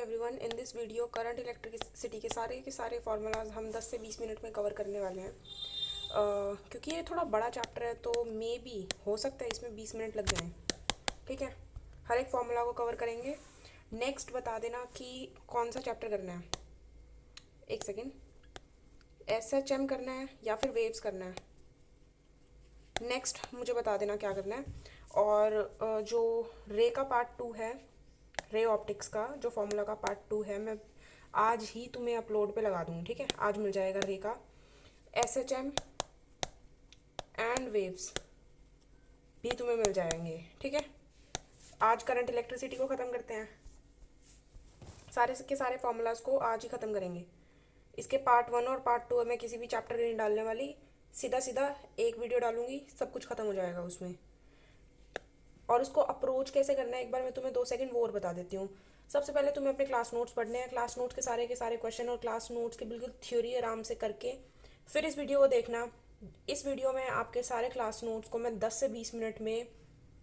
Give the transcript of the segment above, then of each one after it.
Everyone. In this video current electricity के सारे formulas हम 10 से 20 मिनट में कवर करने वाले हैं। क्योंकि ये थोड़ा बड़ा चैप्टर है तो मे बी हो सकता है इसमें 20 मिनट लग जाएं। ठीक है, हर एक फार्मूला को कवर करेंगे। नेक्स्ट बता देना कि कौन सा चैप्टर करना है। एक सेकेंड, SHM करना है या फिर वेव्स करना है। नेक्स्ट मुझे बता देना क्या करना है। और जो रे का पार्ट 2 है, रे ऑप्टिक्स का जो फॉर्मूला का पार्ट 2 है, मैं आज ही तुम्हें अपलोड पे लगा दूँगी। ठीक है, आज मिल जाएगा रे का। SHM एंड वेव्स भी तुम्हें मिल जाएंगे। ठीक है, आज करंट इलेक्ट्रिसिटी को ख़त्म करते हैं। सारे के सारे फॉर्मूलाज को आज ही ख़त्म करेंगे। इसके पार्ट 1 और पार्ट 2 मैं किसी भी चैप्टर के नहीं डालने वाली, सीधा सीधा एक वीडियो डालूंगी, सब कुछ ख़त्म हो जाएगा उसमें। और उसको अप्रोच कैसे करना है एक बार मैं तुम्हें 2 सेकंड वो और बता देती हूँ। सबसे पहले तुम्हें अपने क्लास नोट्स पढ़ने हैं। क्लास नोट्स के सारे क्वेश्चन और क्लास नोट्स की बिल्कुल थ्योरी आराम से करके फिर इस वीडियो को देखना। इस वीडियो में आपके सारे क्लास नोट्स को मैं 10 से 20 मिनट में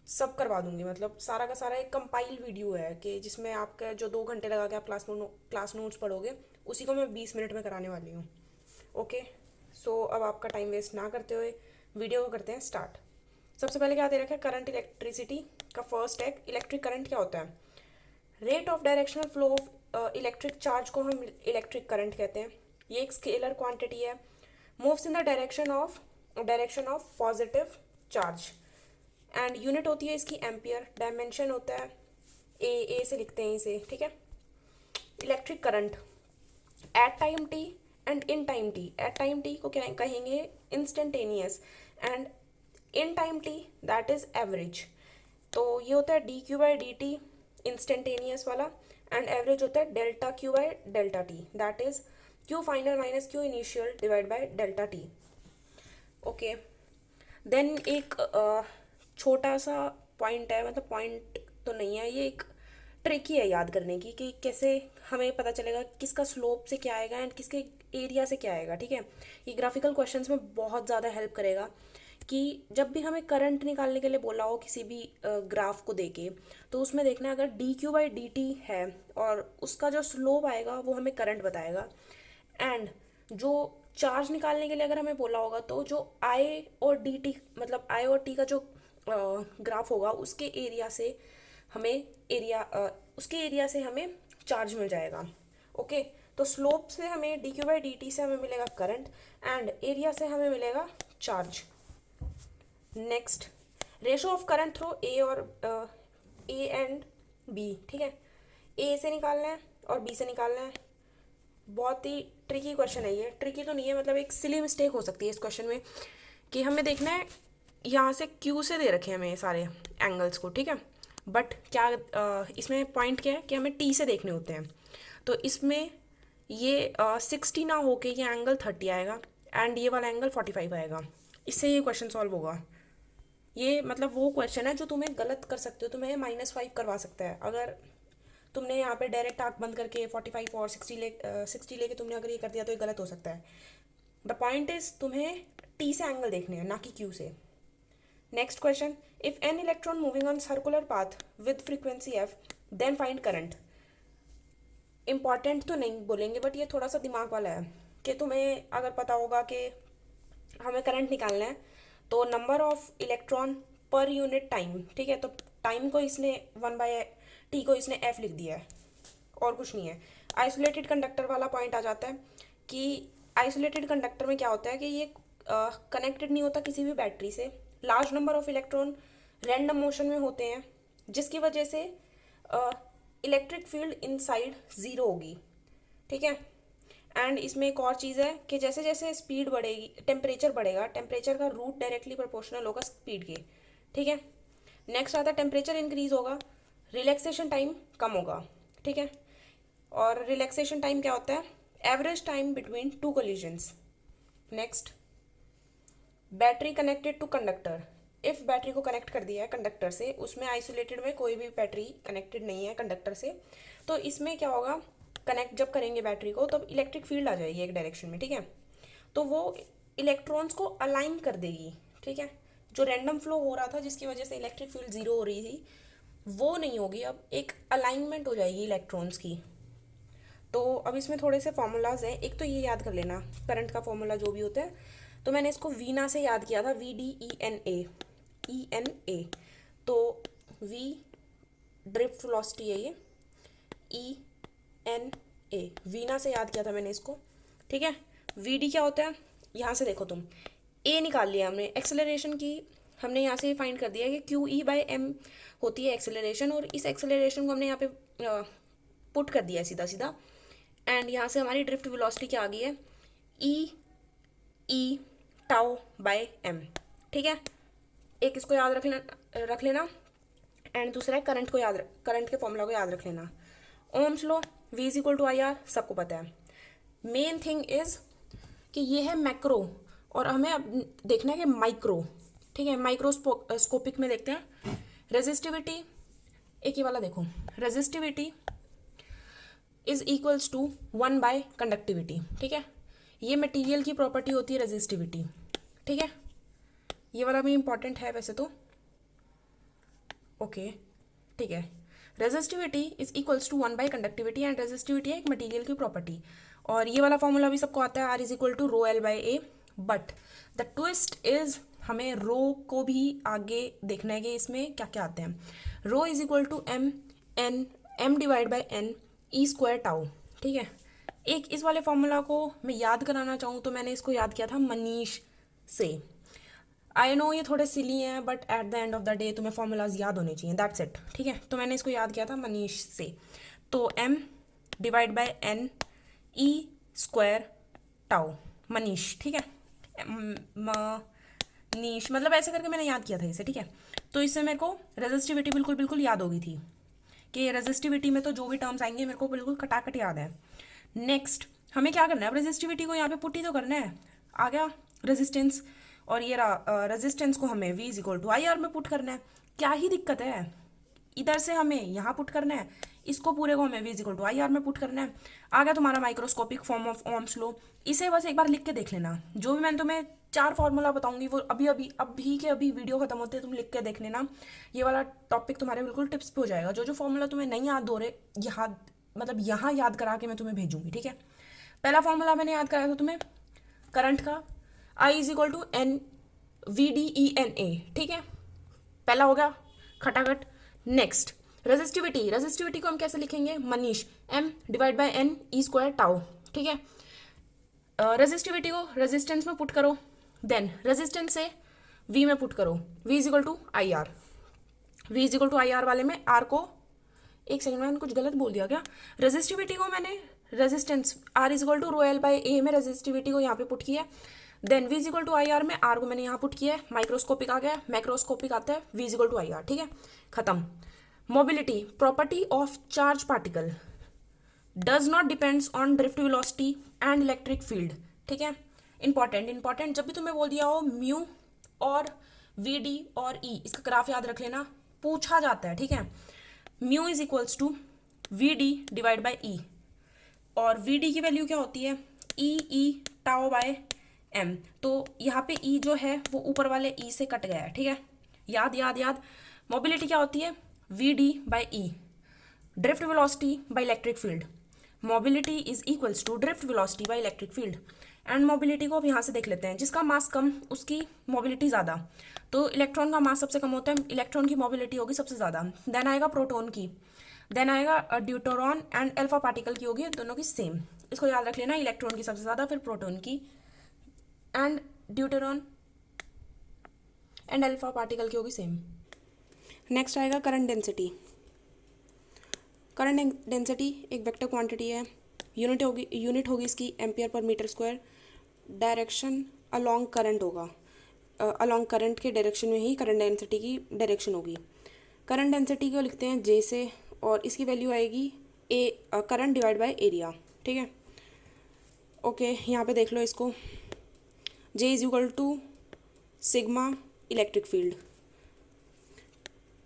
सब करवा दूंगी। मतलब सारा का सारा एक कंपाइल वीडियो है कि जिसमें आपका जो 2 घंटे लगा के आप क्लास नोट्स पढ़ोगे, उसी को मैं 20 मिनट में कराने वाली हूँ। ओके, सो अब आपका टाइम वेस्ट ना करते हुए वीडियो को करते हैं स्टार्ट। सबसे पहले क्या दे रखा है, करंट इलेक्ट्रिसिटी का फर्स्ट है। इलेक्ट्रिक करंट क्या होता है? Rate of directional flow of electric charge को हम इलेक्ट्रिक करंट कहते हैं। ये एक स्केलर क्वांटिटी है, moves in the direction of positive charge and unit होती है इसकी एम्पियर। डायमेंशन होता है ए से लिखते हैं इसे। ठीक है, electric current at time t and in time t. At time t को क्या कहेंगे? Instantaneous. And in time t that is average. तो ये होता है d q by d t instantaneous वाला, एंड एवरेज होता है delta q by delta t, that is q final minus q initial divide by delta t. Okay, then एक छोटा सा पॉइंट है, मतलब पॉइंट तो नहीं है, ये एक ट्रिकी है याद करने की कि कैसे हमें पता चलेगा किसका स्लोप से क्या आएगा एंड किसके एरिया से क्या आएगा। ठीक है, ये ग्राफिकल क्वेश्चंस में बहुत ज़्यादा हेल्प करेगा कि जब भी हमें करंट निकालने के लिए बोला हो किसी भी ग्राफ को देके, तो उसमें देखना अगर D q by d T है और उसका जो स्लोप आएगा वो हमें करंट बताएगा। एंड जो चार्ज निकालने के लिए अगर हमें बोला होगा तो जो आई और डी टी, मतलब आई और टी का जो ग्राफ होगा उसके एरिया से हमें चार्ज मिल जाएगा। ओके, तो स्लोप से हमें d q by d t से हमें मिलेगा करंट एंड एरिया से हमें मिलेगा charge. Next, ratio of current through a and b. ठीक है, ए से निकालना है और बी से निकालना है। बहुत ही ट्रिकी क्वेश्चन है ये। ट्रिकी तो नहीं है, मतलब एक सिली मिस्टेक हो सकती है इस क्वेश्चन में कि हमें देखना है यहाँ से क्यू से दे रखे हैं हमें सारे एंगल्स को। ठीक है, बट क्या इसमें पॉइंट क्या है कि हमें टी से देखने होते हैं। तो इसमें ये 60 ना होके ये एंगल 30 आएगा एंड ये वाला एंगल 45 आएगा। इससे ये क्वेश्चन सॉल्व होगा। ये मतलब वो क्वेश्चन है जो तुम्हें गलत कर सकते हो, तुम्हें -5 करवा सकता है अगर तुमने यहाँ पे डायरेक्ट आँख बंद करके 45 और 60 लेके तुमने अगर ये कर दिया तो ये गलत हो सकता है। द पॉइंट इज तुम्हें टी से एंगल देखने हैं, ना कि क्यू से। Next question, if an electron moving on circular path with frequency f then find current. Important तो नहीं बोलेंगे बट ये थोड़ा सा दिमाग वाला है कि तुम्हें अगर पता होगा कि हमें करंट निकालना है तो number of electron per unit time. ठीक है, तो टाइम को इसने 1/t को इसने f लिख दिया है और कुछ नहीं है। आइसोलेटेड कंडक्टर वाला पॉइंट आ जाता है कि आइसोलेटेड कंडक्टर में क्या होता है कि ये कनेक्टेड नहीं होता किसी भी बैटरी से। Large number of electron random motion में होते हैं जिसकी वजह से इलेक्ट्रिक फील्ड इनसाइड ज़ीरो होगी। ठीक है, एंड इसमें एक और चीज़ है कि जैसे जैसे स्पीड बढ़ेगी टेम्परेचर बढ़ेगा, टेम्परेचर का रूट डायरेक्टली प्रोपोर्शनल होगा स्पीड के। ठीक है, नेक्स्ट आता है टेम्परेचर इंक्रीज होगा, रिलैक्सेशन टाइम कम होगा। ठीक है, और रिलैक्सेशन टाइम क्या होता है? Average time between 2 collisions. Next, battery connected to conductor. If battery को कनेक्ट कर दिया है कंडक्टर से, उसमें आइसोलेटेड में कोई भी बैटरी कनेक्टेड नहीं है कंडक्टर से, तो इसमें क्या होगा, कनेक्ट जब करेंगे बैटरी को तब इलेक्ट्रिक फील्ड आ जाएगी एक डायरेक्शन में। ठीक है, तो वो इलेक्ट्रॉन्स को अलाइन कर देगी। ठीक है, जो रैंडम फ्लो हो रहा था जिसकी वजह से इलेक्ट्रिक फील्ड ज़ीरो हो रही थी वो नहीं होगी, अब एक अलाइनमेंट हो जाएगी इलेक्ट्रॉन्स की। तो अब इसमें थोड़े से फॉर्मूलाज हैं। एक तो ये याद कर लेना, करंट का फॉर्मूला जो भी होता है, तो मैंने इसको वीना से याद किया था, VDENA। तो वी ड्रिफ्ट वेलोसिटी है ये, ENA, वीना से याद किया था मैंने इसको, ठीक है। VD क्या होता है, यहाँ से देखो तुम, ए निकाल लिया हमने, एक्सेलरेशन की हमने यहाँ से फाइंड कर दिया कि QE/m होती है एक्सेलरेशन, और इस एक्सेलरेशन को हमने यहाँ पे पुट कर दिया है सीधा सीधा, एंड यहाँ से हमारी ड्रिफ्ट वेलोसिटी क्या आ गई है, E टाउ m, ठीक है। एक इसको याद रख लेना, एंड दूसरा है करंट को करंट के फॉर्मूला को याद रख लेना। ओम्स लॉ, V = IR, सबको पता है। मेन थिंग इज कि ये है मैक्रो, और हमें अब देखना है कि माइक्रो, ठीक है। माइक्रोस्कोपिक में देखते हैं। रेजिस्टिविटी, एक ही वाला देखो, रेजिस्टिविटी इज इक्वल्स टू 1/कंडक्टिविटी, ठीक है। ये मटेरियल की प्रॉपर्टी होती है रेजिस्टिविटी, ठीक है। ये वाला भी इंपॉर्टेंट है वैसे तो, ओके, ठीक है। रेजिस्टिविटी इज इक्वल्स टू 1/कंडक्टिविटी, एंड रेजिस्टिविटी है एक मटेरियल की प्रॉपर्टी, और ये वाला फॉर्मूला भी सबको आता है, R = ρl/a। But the twist is हमें रो को भी आगे देखना है कि इसमें क्या क्या आते हैं। रो = m/n E² टाउ, ठीक है। एक इस वाले फॉर्मूला को मैं याद कराना चाहूँ तो मैंने इसको याद किया था मनीष से। आई नो ये थोड़े सिली हैं, but at the end of the day तुम्हें फॉर्मूलाज याद होने चाहिए, दैट्स इट, ठीक है। तो मैंने इसको याद किया था मनीष से। तो m/n E² टाउ, मनीष, ठीक है। मनीष मतलब ऐसे करके मैंने याद किया था इसे, ठीक है। तो इससे मेरे को रेजिस्टिविटी बिल्कुल बिल्कुल याद हो गई थी कि रेजिस्टिविटी में तो जो भी टर्म्स आएंगे मेरे को बिल्कुल खटाखट याद है। नेक्स्ट हमें क्या करना है, अब रेजिस्टिविटी को यहाँ पे पुट ही तो करना है। आ गया रेजिस्टेंस, और ये रेजिस्टेंस को हमें V = IR में पुट करना है। क्या ही दिक्कत है, इधर से हमें यहाँ पुट करना है, इसको पूरे को हमें V = IR में पुट करना है। आ गया तुम्हारा microscopic form of Ohm's law. इसे बस एक बार लिख के देख लेना, जो भी मैंने तुम्हें 4 फार्मूला बताऊंगी वो अभी वीडियो खत्म होते तुम लिख के देख लेना। ये वाला टॉपिक तुम्हारे बिल्कुल टिप्स पे हो जाएगा। जो जो फॉर्मूला तुम्हें नहीं याद हो रहे, यहाँ याद करा के मैं तुम्हें भेजूंगी, ठीक है। पहला फॉर्मूला मैंने याद कराया था तुम्हें करंट का, I = VDENA, ठीक है। पहला हो गया खटाखट। नेक्स्ट रेजिस्टिविटी को हम कैसे लिखेंगे, मनीष, m/n E² टाउ, ठीक है। रेजिस्टिविटी को रेजिस्टेंस में पुट करो, देन रेजिस्टेंस से V में पुट करो, V = IR। V = IR वाले में R को, एक सेकंड मैंने कुछ गलत बोल दिया क्या, रेजिस्टिविटी को मैंने रेजिस्टेंस R = ρl/a में रेजिस्टिविटी को यहाँ पे पुट किया, देन V = IR में R को मैंने यहाँ पुट किया है। माइक्रोस्कोपिक आ गया, मैक्रोस्कोपिक आता है V = IR, ठीक है, खत्म। Mobility, property of charge particle does not depends on drift velocity and electric field, ठीक है। इंपॉर्टेंट जब भी तुम्हें बोल दिया हो म्यू और VD और E, इसका ग्राफ याद रख लेना, पूछा जाता है, ठीक है। Mu is equals to VD/E, और VD की वैल्यू क्या होती है, E टाउ/m। तो यहाँ पे E जो है वो ऊपर वाले E से कट गया है, ठीक है। याद। मोबिलिटी क्या होती है, VD/E, drift velocity by electric field. Mobility is equals to drift velocity by electric field. And mobility को अब यहाँ से देख लेते हैं, जिसका मास कम उसकी मोबिलिटी ज़्यादा। तो इलेक्ट्रॉन का मास सबसे कम होता है, इलेक्ट्रॉन की मोबिलिटी होगी सबसे ज़्यादा। देन आएगा प्रोटॉन की, देन आएगा ड्यूटरॉन एंड अल्फा पार्टिकल की होगी, दोनों की सेम। इसको याद रख लेना, इलेक्ट्रॉन की सबसे ज़्यादा, फिर प्रोटॉन की, एंड ड्यूटरॉन एंड अल्फा पार्टिकल की होगी सेम। नेक्स्ट आएगा करंट डेंसिटी। करंट डेंसिटी एक वेक्टर क्वांटिटी है, यूनिट होगी इसकी Ampere/m²। डायरेक्शन अलोंग करंट होगा, अलोंग करंट के डायरेक्शन में ही करंट डेंसिटी की डायरेक्शन होगी। करंट डेंसिटी को लिखते हैं J से, और इसकी वैल्यू आएगी करंट / एरिया, ठीक है। ओके, यहाँ पे देख लो इसको, J = sigma electric field.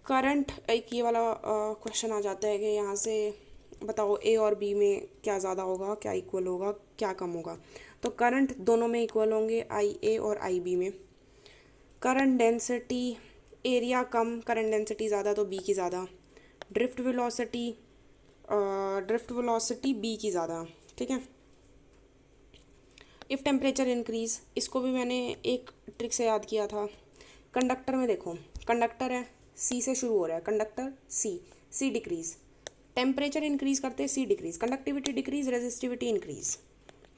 Current, एक ये वाला क्वेश्चन आ जाता है कि यहाँ से बताओ A और B में क्या ज़्यादा होगा, क्या इक्वल होगा, क्या कम होगा। तो करंट दोनों में इक्वल होंगे, IA और IB में। करंट डेंसिटी, एरिया कम, करंट डेंसिटी ज़्यादा, तो B की ज़्यादा। Drift velocity drift velocity b की ज़्यादा, ठीक है। इफ़ टेम्परेचर इंक्रीज, इसको भी मैंने एक ट्रिक से याद किया था। कंडक्टर में देखो, कंडक्टर है, सी से शुरू हो रहा है, कंडक्टर सी डिक्रीज, टेम्परेचर इंक्रीज करते सी decrease, conductivity decrease, resistivity increase,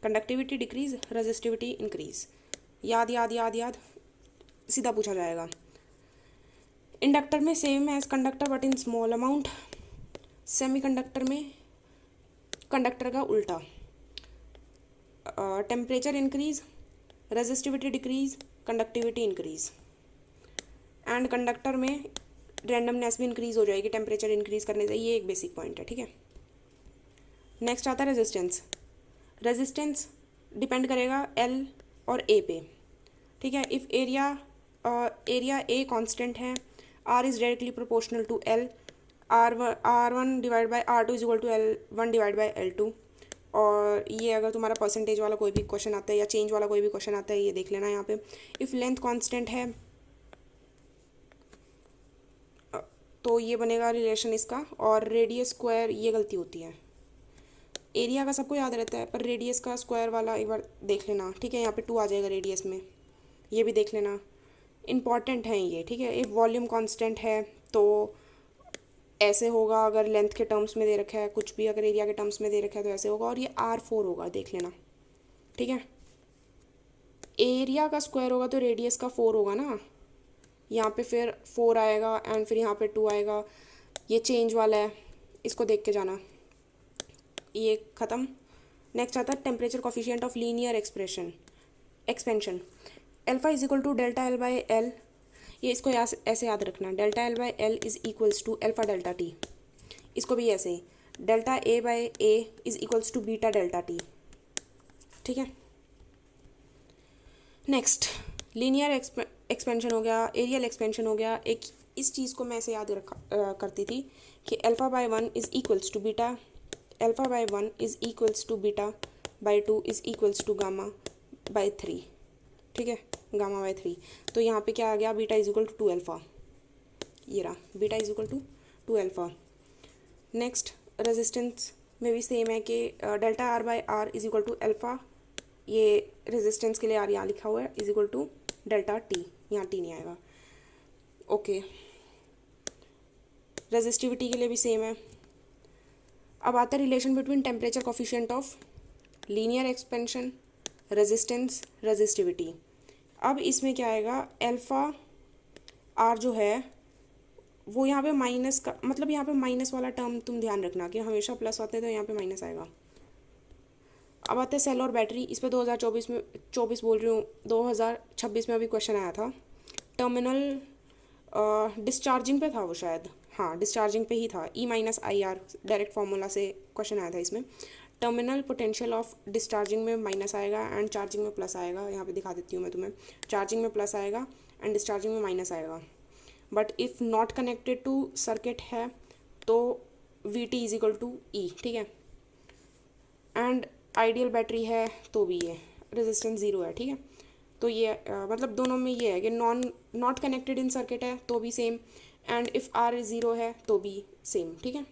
conductivity decrease, resistivity increase. याद याद याद याद, सीधा पूछा जाएगा। इंडक्टर में same as conductor but in small amount, semiconductor में कंडक्टर का उल्टा। Temperature increase, resistivity decrease, conductivity increase. And conductor में रैंडमनेस भी इंक्रीज हो जाएगी टेम्परेचर इंक्रीज करने से, ये एक बेसिक पॉइंट है, ठीक है। नेक्स्ट आता है रेजिस्टेंस। रेजिस्टेंस डिपेंड करेगा एल और ए पे, ठीक है। इफ़ एरिया ए कांस्टेंट है, r is directly proportional to l, R1 divide by R2 is equal to L1 divide by L2। और ये अगर तुम्हारा परसेंटेज वाला कोई भी क्वेश्चन आता है या चेंज वाला कोई भी क्वेश्चन आता है, ये देख लेना यहाँ पे। इफ़ लेंथ कांस्टेंट है तो ये बनेगा रिलेशन इसका, और रेडियस स्क्वायर, ये गलती होती है। एरिया का सबको याद रहता है, पर रेडियस का स्क्वायर वाला एक बार देख लेना, ठीक है। यहाँ पे 2 आ जाएगा रेडियस में, ये भी देख लेना, इम्पॉर्टेंट है ये, ठीक है। एक वॉल्यूम कांस्टेंट है तो ऐसे होगा, अगर लेंथ के टर्म्स में दे रखा है कुछ भी, अगर एरिया के टर्म्स में दे रखा है तो ऐसे होगा, और ये R4 होगा, देख लेना, ठीक है। एरिया का स्क्वायर होगा तो रेडियस का 4 होगा ना, यहाँ पे फिर 4 आएगा एंड फिर यहाँ पे 2 आएगा, ये चेंज वाला है, इसको देख के जाना। ये ख़त्म। नेक्स्ट आता है temperature coefficient of linear expansion. Alpha is equal to delta L by L, ये इसको ऐसे याद रखना, delta L by L is equals to alpha delta T. इसको भी ऐसे ही, delta A by A is equals to beta delta T, ठीक है। नेक्स्ट लीनियर एक्सपेंशन हो गया, एरियल एक्सपेंशन हो गया। एक इस चीज़ को मैं ऐसे याद करती थी कि alpha by 1 is equals to beta, alpha by 1 is equals to beta by 2 is equals to gamma by 3, ठीक है, गामा बाई 3। तो यहाँ पे क्या आ गया, beta is equal to 2 alpha, ये रहा, beta is equal to 2 alpha. Next resistance में भी सेम है कि delta r by r is equal to alpha, ये रेजिस्टेंस के लिए आर यहाँ लिखा हुआ है, is equal to delta t, यहाँ टी नहीं आएगा, ओके। रेजिस्टिविटी के लिए भी सेम है। अब आता है relation between temperature coefficient of linear expansion, resistance, resistivity. अब इसमें क्या आएगा, अल्फ़ा आर जो है वो यहाँ पे माइनस का, मतलब यहाँ पे माइनस वाला टर्म तुम ध्यान रखना कि हमेशा प्लस होते हैं तो यहाँ पे माइनस आएगा। अब आते हैं सेल और बैटरी। इस पर 2024 में, 24 बोल रही हूँ, 2026 में अभी क्वेश्चन आया था। टर्मिनल डिस्चार्जिंग पे था वो शायद, हाँ डिस्चार्जिंग पे ही था, E minus I R direct formula से क्वेश्चन आया था इसमें। टर्मिनल पोटेंशियल ऑफ डिस्चार्जिंग में माइनस आएगा एंड चार्जिंग में प्लस आएगा, यहाँ पे दिखा देती हूँ मैं तुम्हें, चार्जिंग में प्लस आएगा एंड डिस्चार्जिंग में माइनस आएगा। But if not connected to circuit है तो VT is equal to E, ठीक है। एंड आइडियल बैटरी है तो भी ये रेजिस्टेंस 0 है, ठीक है। तो ये मतलब दोनों में ये है कि नॉट कनेक्टेड इन सर्किट है तो भी सेम, एंड इफ़ R 0 है तो भी सेम, ठीक है।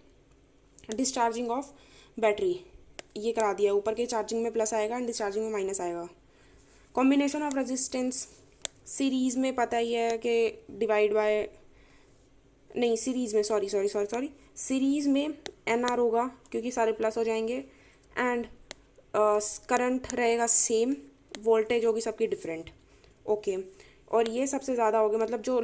डिस्चार्जिंग ऑफ बैटरी ये करा दिया, ऊपर के चार्जिंग में प्लस आएगा एंड डिस्चार्जिंग में माइनस आएगा। कॉम्बिनेशन ऑफ रेजिस्टेंस सीरीज़ में पता ही है कि डिवाइड बाय, नहीं सीरीज़ में, सॉरी सीरीज़ में NR होगा क्योंकि सारे प्लस हो जाएंगे, एंड करंट रहेगा सेम, वोल्टेज होगी सबकी डिफरेंट, ओके। और ये सबसे ज़्यादा होगा, मतलब जो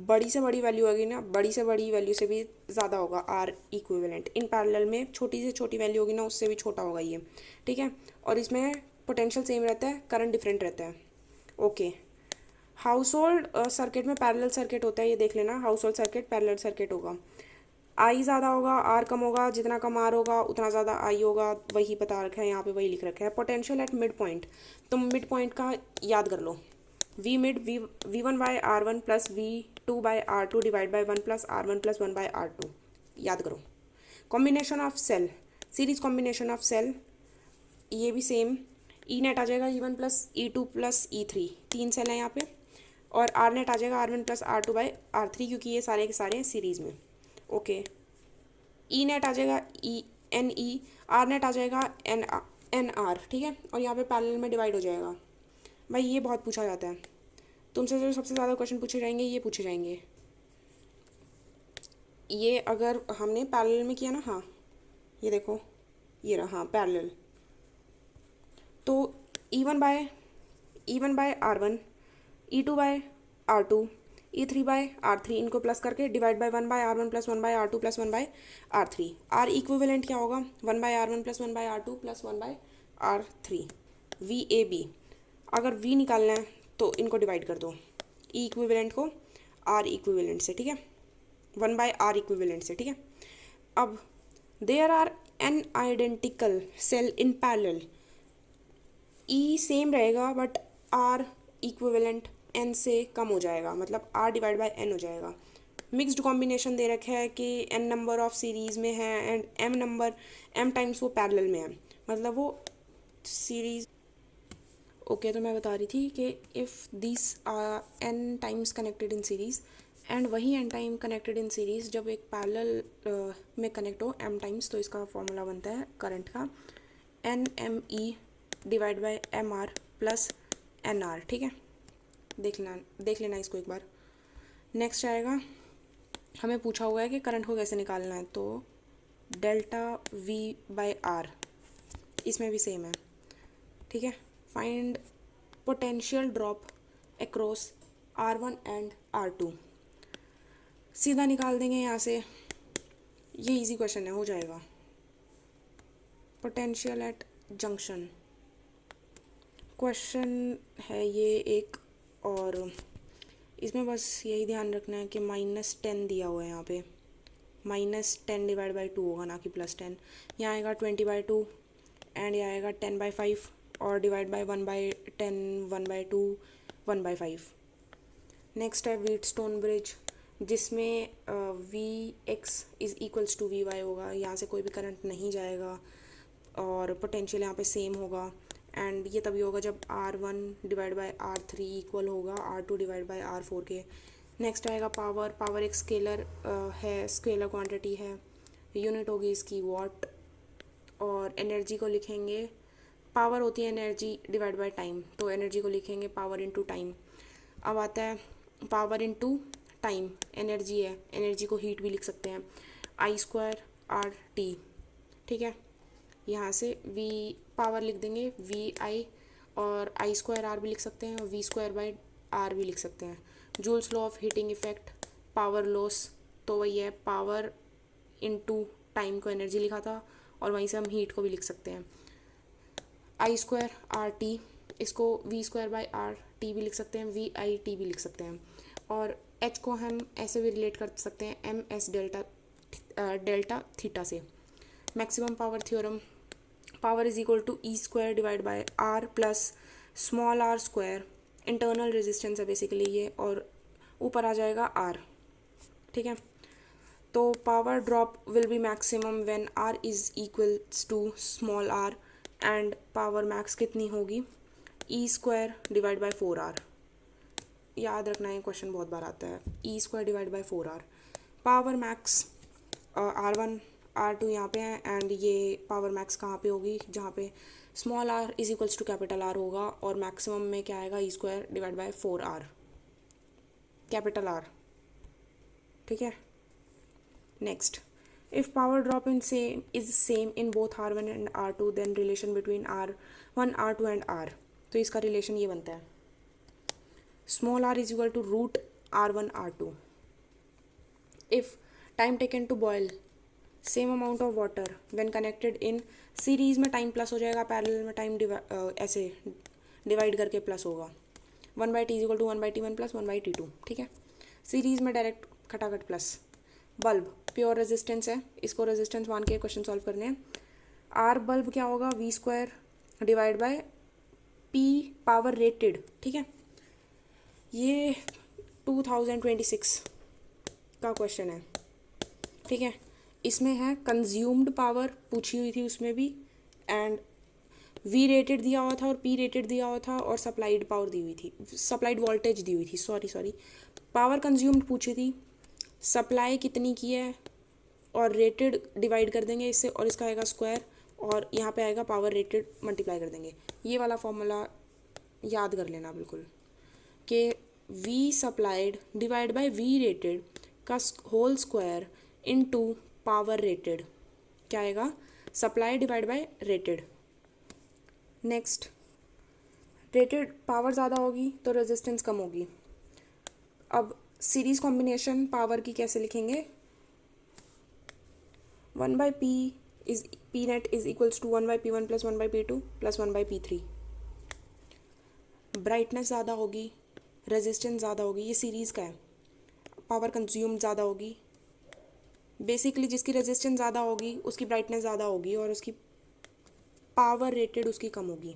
बड़ी से बड़ी वैल्यू होगी ना, बड़ी से बड़ी वैल्यू से भी ज़्यादा होगा R इक्विवेलेंट। इन पैरेलल में छोटी से छोटी वैल्यू होगी ना, उससे भी छोटा होगा ये, ठीक है। और इसमें पोटेंशियल सेम रहता है, करंट डिफरेंट रहता है, ओके। हाउस होल्ड सर्किट में पैरेलल सर्किट होता है, ये देख लेना, house hold circuit parallel circuit होगा। I ज़्यादा होगा, R कम होगा, जितना कम R होगा उतना ज़्यादा I होगा, वही बता रखा है यहाँ पे, वही लिख रखा है। पोटेंशियल एट मिड पॉइंट, तुम मिड पॉइंट का याद कर लो, V mid V1 by R1 plus V2 by R2 divide by 1 plus R1 plus 1 by R2, याद करो। Combination of cell, series combination of cell, ये भी सेम, E नेट आ जाएगा E1 plus E2 plus E3, 3 cell हैं यहाँ पे, और R net आ जाएगा R1 plus R2 by R3 क्योंकि ये सारे के सारे हैं सीरीज़ में, ओके। E नेट आ जाएगा एन ई, आर नेट आ जाएगा एन आर, ठीक है, और यहाँ पे पैरेलल में डिवाइड हो जाएगा। भाई ये बहुत पूछा जाता है तुमसे, जो सबसे ज़्यादा क्वेश्चन पूछे जाएंगे ये पूछे जाएंगे। ये अगर हमने पैरेलल में किया ना, हाँ ये देखो, ये रहा, हाँ पैरेलल, तो ई वन बाय आर1, ई2 बाय आर2, ई3 बाय आर3, इनको प्लस करके divide by 1/r1 plus 1/r2 plus 1/r3। R equivalent क्या होगा, 1/r1 plus 1/r2 plus 1/r3। V A B, अगर वी निकालना है तो इनको डिवाइड कर दो, ई इक्विवेलेंट को आर इक्विवेलेंट से, ठीक है, 1/r इक्विवेलेंट से, ठीक है। अब there are N identical cell in parallel, E same रहेगा बट आर इक्विवेलेंट एन से कम हो जाएगा, मतलब आर डिवाइड बाय एन हो जाएगा। मिक्स्ड कॉम्बिनेशन दे रखा है कि एन नंबर ऑफ सीरीज़ में है एंड एम टाइम्स वो पैरेलल में है, मतलब वो सीरीज। ओके, तो मैं बता रही थी कि if this N times connected in series and वही N time connected in series जब एक पैरेलल में कनेक्ट हो एम टाइम्स, तो इसका फॉर्मूला बनता है करंट का NME divide by MR plus NR, ठीक है। देख लेना इसको एक बार। नेक्स्ट आएगा, हमें पूछा हुआ है कि करंट को कैसे निकालना है, तो डेल्टा V बाय R, इसमें भी सेम है, ठीक है। Find potential drop across R1 and R2, सीधा निकाल देंगे यहाँ से, ये इजी क्वेश्चन है, हो जाएगा। पोटेंशियल एट जंक्शन क्वेश्चन है ये एक, और इसमें बस यही ध्यान रखना है कि -10 दिया हुआ है यहाँ पे, -10 डिवाइड बाई 2 होगा, ना कि +10। यहाँ आएगा 20/2 एंड यहाँ आएगा 10/5 और डिवाइड बाई 1/10, 1/2, 1/5। नेक्स्ट है व्हीटस्टोन ब्रिज, जिसमें Vx is equals to Vy होगा, यहाँ से कोई भी करंट नहीं जाएगा और पोटेंशियल यहाँ पे सेम होगा, एंड ये तभी होगा जब R1 divide by R3 equal होगा R2 डिवाइड बाय R4 के। नेक्स्ट आएगा पावर एक स्केलर है, स्केलर क्वांटिटी है, यूनिट होगी इसकी वॉट, और एनर्जी को लिखेंगे, पावर होती है एनर्जी डिवाइड बाय टाइम, तो एनर्जी को लिखेंगे पावर इनटू टाइम। अब आता है पावर इनटू टाइम, एनर्जी है, एनर्जी को हीट भी लिख सकते हैं, I²RT, ठीक है। यहाँ से V पावर लिख देंगे VI, और I²R भी लिख सकते हैं और V²/R भी लिख सकते हैं। Joules law of heating effect, power loss, तो वही है, पावर इनटू टाइम को एनर्जी लिखा था, और वहीं से हम हीट को भी लिख सकते हैं। I²RT, इसको V²/RT भी लिख सकते हैं, VIT भी लिख सकते हैं, और H को हम ऐसे भी रिलेट कर सकते हैं MS डेल्टा थीटा से। Maximum power theorem, power is equal to E² divide by R plus small r², internal resistance है बेसिकली ये, और ऊपर आ जाएगा R, ठीक है। तो power drop will be maximum when R is equals to small r, and power max कितनी होगी, E² डिवाइड बाय 4R। याद रखना है, क्वेश्चन बहुत बार आता है, E² divide bye 4R। Power max R1 R2 यहाँ पे है, एंड ये पावर मैक्स कहाँ पे होगी, जहाँ पे small r is equals to capital R होगा, और मैक्सिमम में क्या आएगा, E² divide bye 4R capital R, ठीक है। Next, if power drop is same in both R1 and R2, then relation between R1 R2 and R, तो इसका रिलेशन ये बनता है, small r is equal to root R1 R2। If time taken to boil same amount of water when connected in series में time plus हो जाएगा, parallel में टाइम ऐसे डिवाइड करके प्लस होगा, 1/t is equal to 1/t1 plus 1/t2, ठीक है। Series में डायरेक्ट खटाखट प्लस। बल्ब प्योर रेजिस्टेंस है, इसको रेजिस्टेंस मान के क्वेश्चन सॉल्व करने हैं। R बल्ब क्या होगा, V² divide by P power rated, ठीक है। ये 2026 का क्वेश्चन है, ठीक है। इसमें है कंज्यूम्ड पावर पूछी हुई थी उसमें भी, एंड V रेटेड दिया हुआ था और P रेटेड दिया हुआ था, और सप्लाइड पावर दी हुई थी, सप्लाइड वोल्टेज दी हुई थी, सॉरी पावर कंज्यूम्ड पूछी थी, सप्लाई कितनी की है और रेटेड डिवाइड कर देंगे इससे और इसका आएगा स्क्वायर और यहाँ पे आएगा पावर रेटेड मल्टीप्लाई कर देंगे। ये वाला फॉर्मूला याद कर लेना बिल्कुल कि V supplied divide by V rated का whole square into power rated क्या आएगा, supply divide by rated. Next, rated power ज़्यादा होगी तो रेजिस्टेंस कम होगी। अब सीरीज कॉम्बिनेशन पावर की कैसे लिखेंगे, 1/P is P net is equals to 1/P1 plus 1/P2 plus 1/P3। Brightness ज़्यादा होगी, रेजिस्टेंस ज़्यादा होगी, ये सीरीज़ का है, पावर कंज्यूम ज़्यादा होगी। बेसिकली जिसकी रेजिस्टेंस ज़्यादा होगी उसकी ब्राइटनेस ज़्यादा होगी और उसकी पावर रेटेड उसकी कम होगी।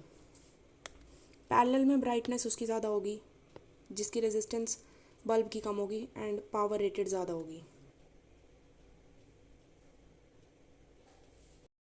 पैरेलल में ब्राइटनेस उसकी ज़्यादा होगी जिसकी रेजिस्टेंस बल्ब की कम होगी एंड पावर रेटेड ज़्यादा होगी।